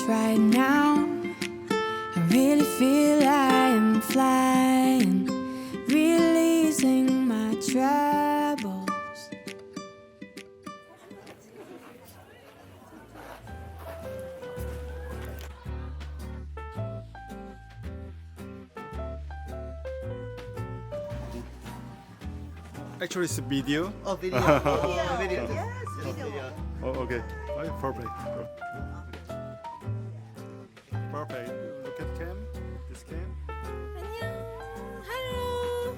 right now. I really feel I am flying, releasing my troubles. Actually, it's a video. Oh, video. Oh, video. Yes, video. Oh, okay. Right, perfect. Perfect. Look at cam. This cam. 안녕. Hello.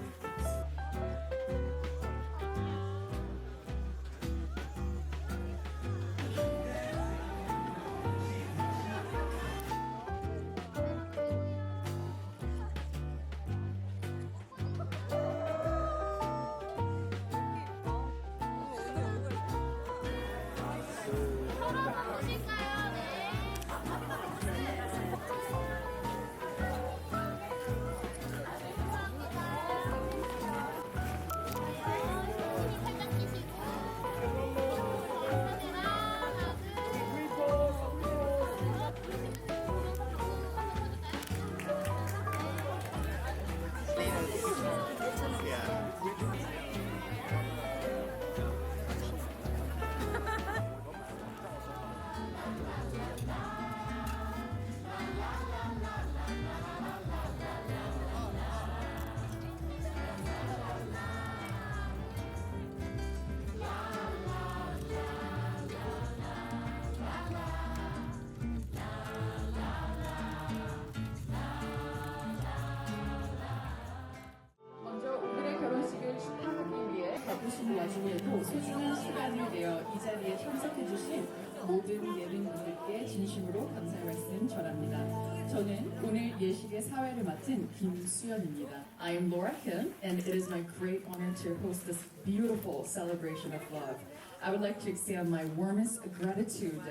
먼저 오늘의 결혼식을 축하하기 위해 바쁘신 와중에도 소중한 시간을 내어 이 자리에 참석해주신 모든 예능 분들께 진심으로 감사의 말씀 전합니다. 저는 오늘 예식의 사회를 맡은 김수연입니다. I am Laura Kim, and it is my great honor to host this beautiful celebration of love. I would like to extend my warmest gratitude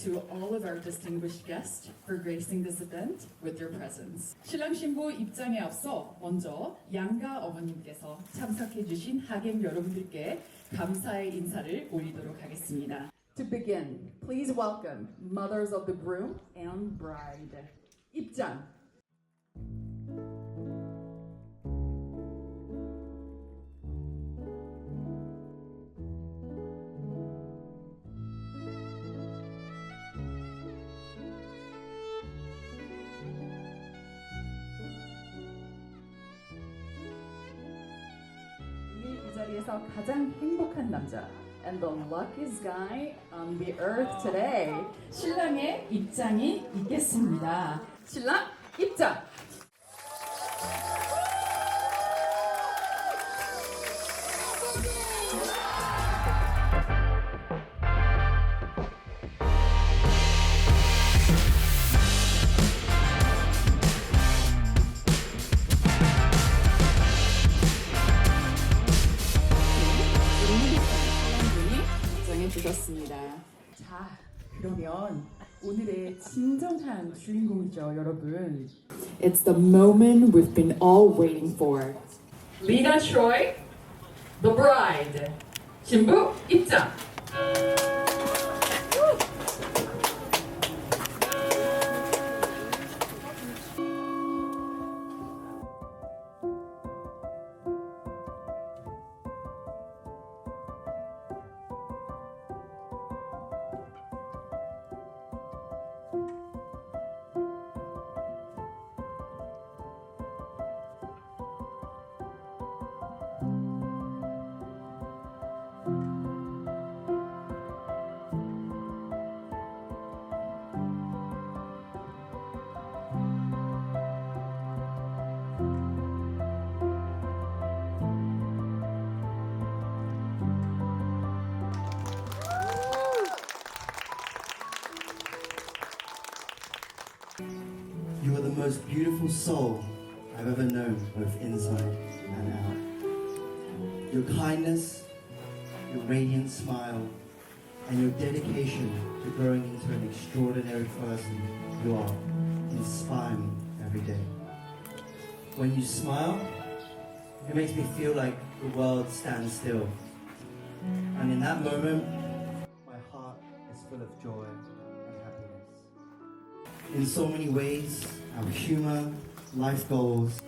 to all of our distinguished guests for gracing this event with your presence. 신랑 신부 입장에 앞서 먼저 양가 어머님께서 참석해주신 하객 여러분들께 감사의 인사를 올리도록 하겠습니다. To begin, please welcome mothers of the groom and bride. 입장. 이 자리에서 가장 행복한 남자 and the luckiest guy on the earth today. 신랑의 입장이 있겠습니다. 신랑 입장. 주셨습니다. 자, 그러면 오늘의 진정한 주인공이죠, 여러분. It's the moment we've been all waiting for. Lena Troy, the bride. 신부 입장. You are the most beautiful soul I've ever known, both inside and out. Your kindness, your radiant smile, and your dedication to growing into an extraordinary person you are inspire me every day. When you smile, it makes me feel like the world stands still. And in that moment, my heart is full of joy and happiness. In so many ways, our humor, life goals,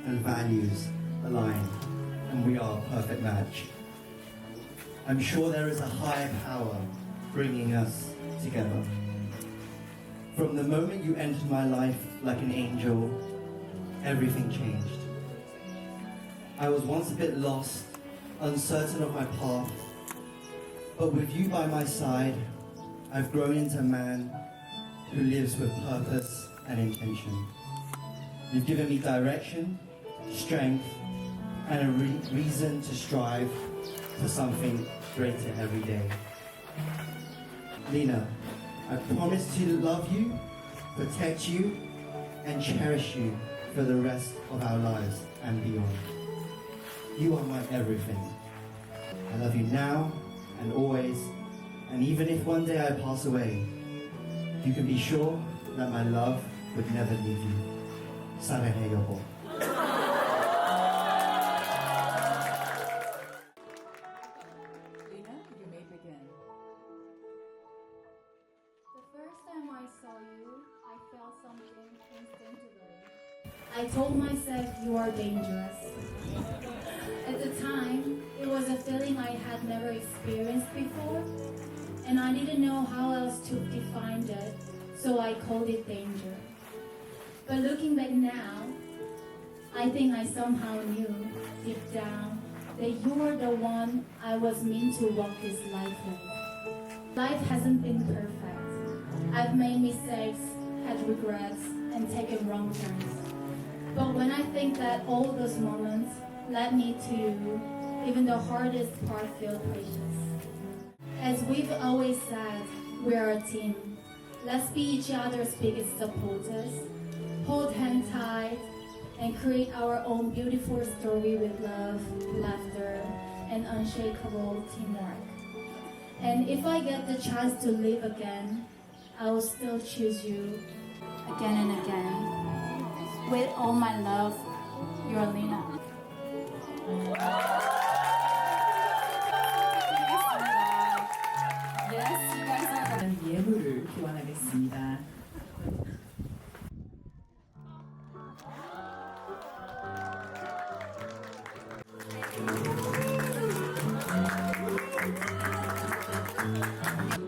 and values align, and we are a perfect match. I'm sure there is a higher power bringing us together. From the moment you entered my life like an angel, everything changed. I was once a bit lost, uncertain of my path, but with you by my side, I've grown into a man who lives with purpose and intention. You've given me direction, strength, and a reason to strive for something greater every day. Lena, I promise to love you, protect you, and cherish you for the rest of our lives and beyond. You are my everything. I love you now and always, and even if one day I pass away, you can be sure that my love would never leave you. 사랑해 여보. Lena, you may begin. The first time I saw you, I felt something instinctively. I told myself you are dangerous. At the time, it was a feeling I had never experienced before, and I didn't know how else to define it, so I called it danger. But looking back now, I think I somehow knew deep down that you were the one I was meant to walk this life with. Life hasn't been perfect. I've made mistakes, had regrets, and taken wrong turns. But when I think that all those moments led me to you, even the hardest part feels precious. As we've always said, we're a team. Let's be each other's biggest supporters. Hold hands tight and create our own beautiful story with love, laughter, and unshakable teamwork. And if I get the chance to live again, I will still choose you again and again. With all my love, your Lena. Yes, you guys are 예물을 교환하겠습니다.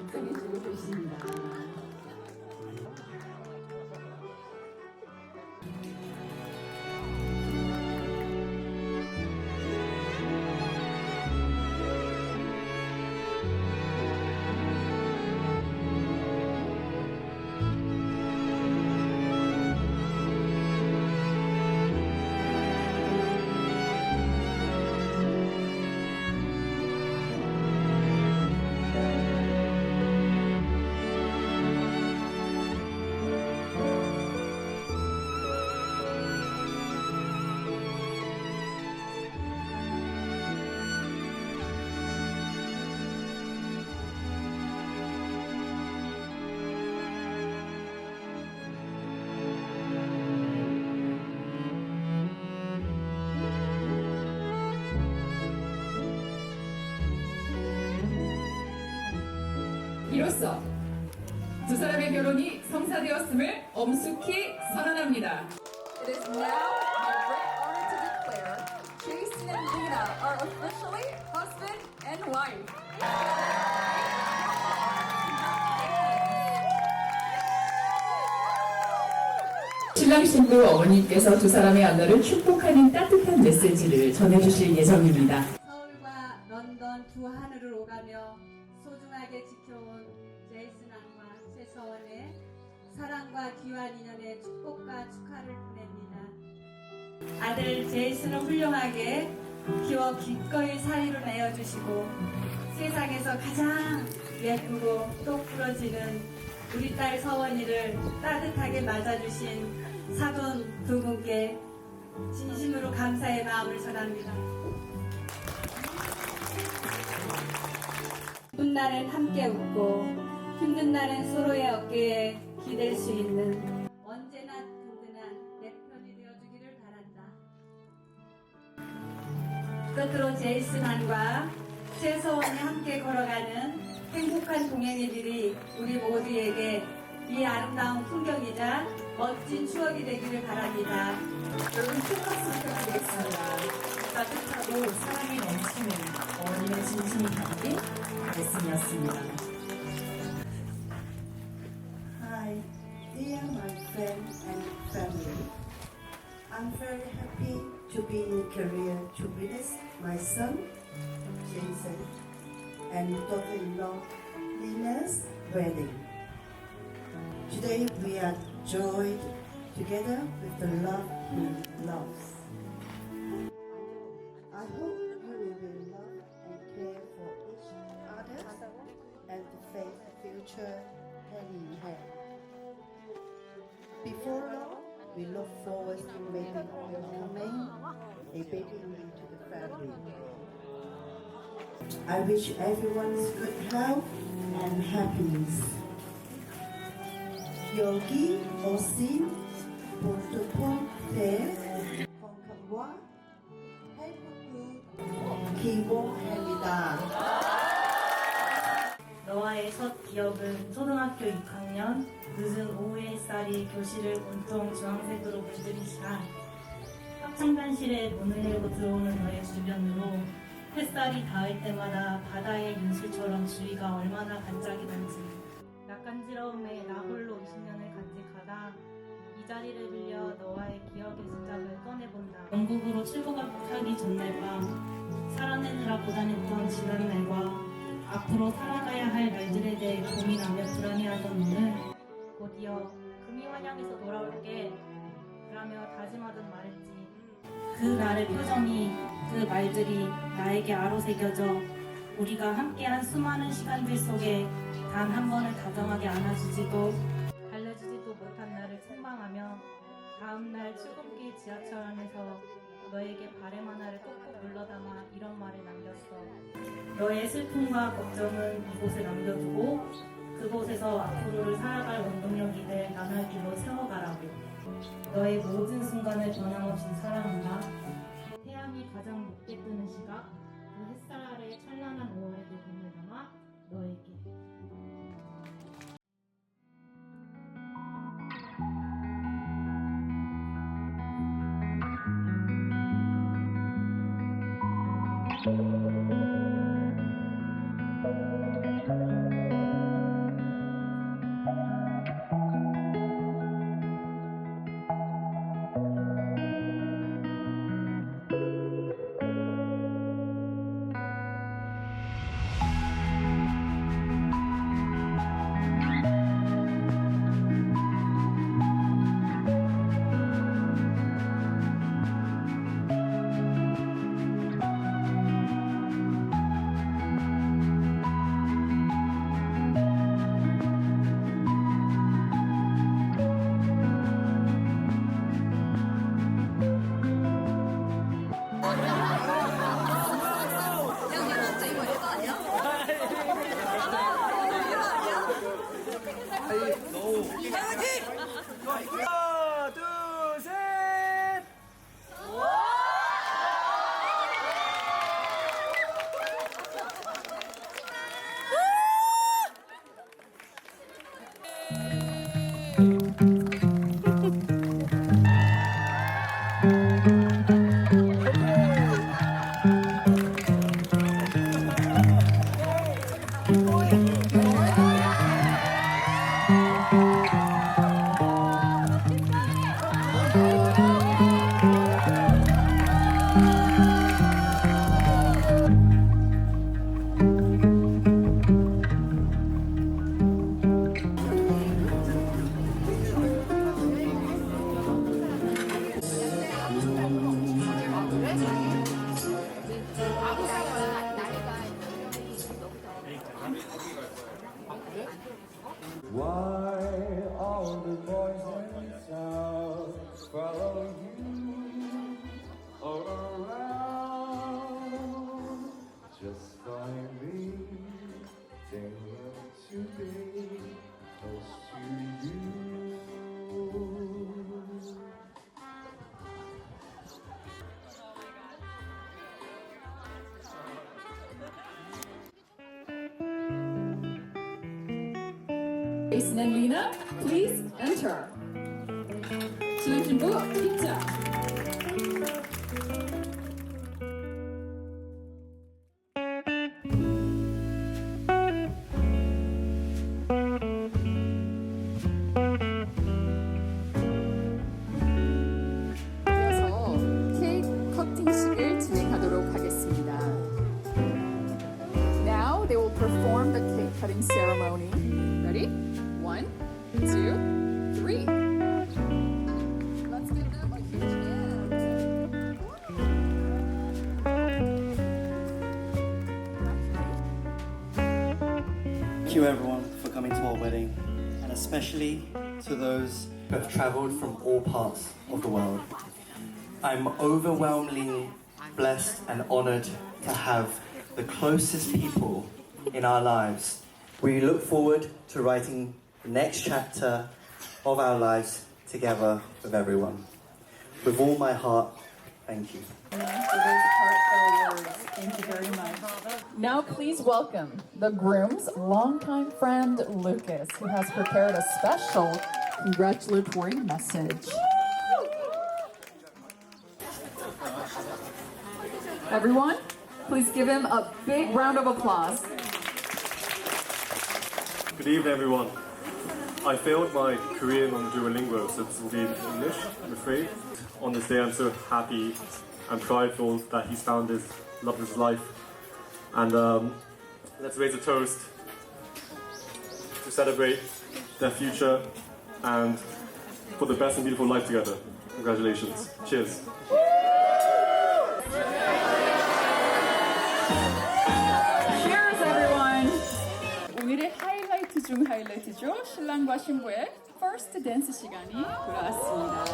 해주시고 계십니다. 이로써 두 사람의 결혼이 성사되었음을 엄숙히 선언합니다. It is now my great honor to declare Jason and Lena are officially husband and wife. 신랑 신부 어머님께서 두 사람의 연애를 축복하는 따뜻한 메시지를 전해주실 예정입니다. 서울과 런던 두 하늘을 오가며 소중하게 지켜온 제이슨왕과 최서원의 사랑과 귀한 인연의 축복과 축하를 보냅니다. 아들 제이슨을 훌륭하게 키워 기꺼이 사위로 내어주시고 세상에서 가장 예쁘고 똑 부러지는 우리 딸 서원이를 따뜻하게 맞아주신 사돈 두 분께 진심으로 감사의 마음을 전합니다. 기쁜 날엔 함께 웃고 힘든 날엔 서로의 어깨에 기댈 수 있는 언제나 든든한 내 편이 되어주기를 바란다. 끝으로 제이슨안과 최서원이 함께 걸어가는 행복한 동행의 길이 우리 모두에게 이 아름다운 풍경이자 멋진 추억이 되기를 바랍니다. 여러분 큰 박수 부탁드리겠습니다. 따뜻하고 사랑이 넘치는 어머님의 진심이 담긴 말씀이었습니다. Hi, dear my friends and family. I'm very happy to be in Korea to witness my son, Jason, and daughter-in-law, Nina's wedding. Today we are joined together with the love who loves. I hope you will love and care for each other and to face the future hand in hand. Before long, we look forward to maybe welcoming a baby into the family. I wish everyone good health and happiness. 여기 오신 모두한테 건강과 행복을 기원합니다. 너와의 첫 기억은 초등학교 6학년 늦은 오후 햇살이 교실을 온통 주황색으로 물들인 시간. 합창단실에 문을 열고 들어오는 너의 주변으로 햇살이 닿을 때마다 바다의 윤술처럼 주위가 얼마나 반짝이던지. 낯간지러움에 나 홀로 20년을 간직하다 이 자리를 빌려 너와의 기억의 시작을 꺼내본다. 영국으로 출국하기 전날 밤 살아내느라 고단했던 지난 날과 앞으로 살아가야 할 날들에 대해 고민하며 불안해하던 너는 곧이어 금이환영에서 돌아올게 라며 다짐하듯 말했지. 그 날의 표정이, 그 말들이 나에게 아로새겨져 우리가 함께한 수많은 시간들 속에 단 한 번을 다정하게 안아주지도 달래주지도 못한 나를 책망하며 다음날 출근길 지하철 안에서 너에게 바램 하나를 꼭꼭 눌러담아 이런 말을 남겼어. 너의 슬픔과 걱정은 이곳에 남겨두고 그곳에서 앞으로를 살아갈 원동력이 될 나날길로 세워가라고. 너의 모든 순간을 변함없이 사랑한다. 태양이 가장 높게 뜨는 시각, 그 햇살 아래 찬란한 5월의 녹음을 담아 너에게. 하나, 둘, 셋. Why all the boys and sounds follow you all around? Just find me, they want to be close to you. Jason and Lena, please enter. 진심부 입장. 이어서 케이크 커팅식을 진행하도록 하겠습니다. Now they will perform the cake cutting ceremony. Ready? 1, 2, 3. Let's give them a huge hand. Thank you everyone for coming to our wedding, and especially to those who have traveled from all parts of the world. I'm overwhelmingly blessed and honored to have the closest people in our lives. We look forward to writing the next chapter of our lives together with everyone. With all my heart, thank you. For those heartfelt words. Thank you very much. Now please welcome the groom's longtime friend Lucas, who has prepared a special congratulatory message. Everyone, please give him a big round of applause. Good evening, everyone. I failed my Korean on Duolingo, so this will be in English, I'm afraid. On this day, I'm so happy and prideful that he's found his love of his life. And let's raise a toast to celebrate their future and for the best and beautiful life together. Congratulations. Cheers. Cheers, everyone. 오늘의 하이라이트 중 하이라이트죠. 신랑과 신부의 퍼스트 댄스 시간이 돌아왔습니다.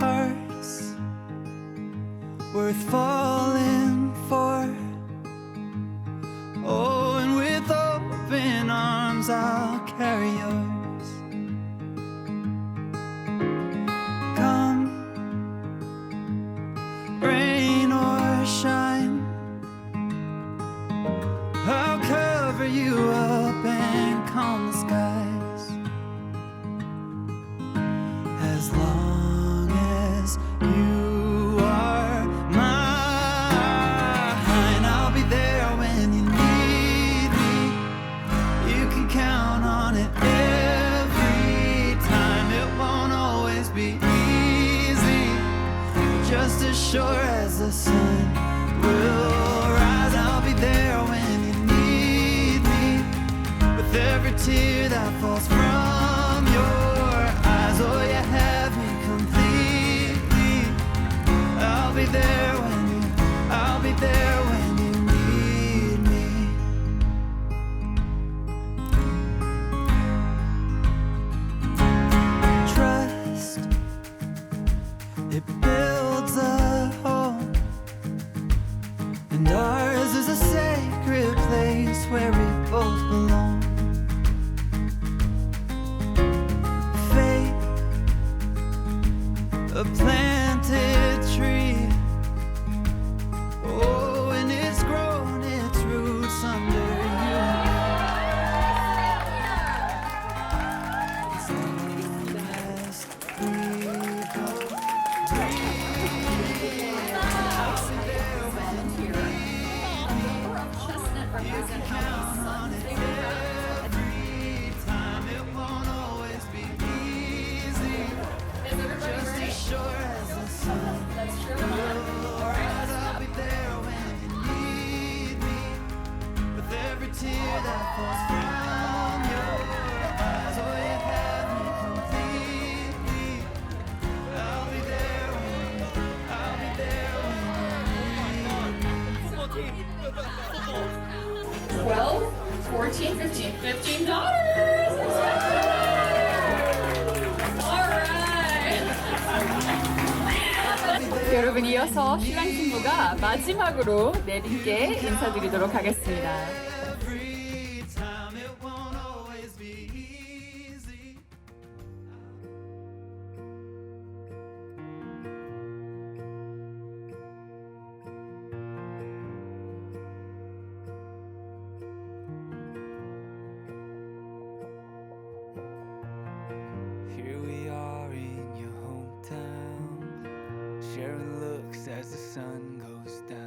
Hearts worth falling for. Oh, and with open arms I'll carry yours. Come, rain or shine, I'll cover you up and calm the skies. As long as you are mine, I'll be there when you need me. You can count on it every time. It won't always be easy, just as sure as the sun will rise. I'll be there when you need me, with every tear that falls from your eyes. Oh, you have me completely. I'll be there when I'll be there when you need me. Trust, it builds a home, and ours is a sacred place where we both belong. Faith, a planted tree. Oh, and it's grown its roots under you. As long as we both breathe, I'll be there when you count on it every time. It won't always be easy, just as sure as the sun. I'll be there when you need me, with every tear that falls from your eyes. Oh, you have me completely. I'll be there when I'll be there when 12, 14, 15, $15. Alright. 여러분, 이어서 신랑 신부가 마지막으로 내린께 인사드리도록 하겠습니다. sun goes down.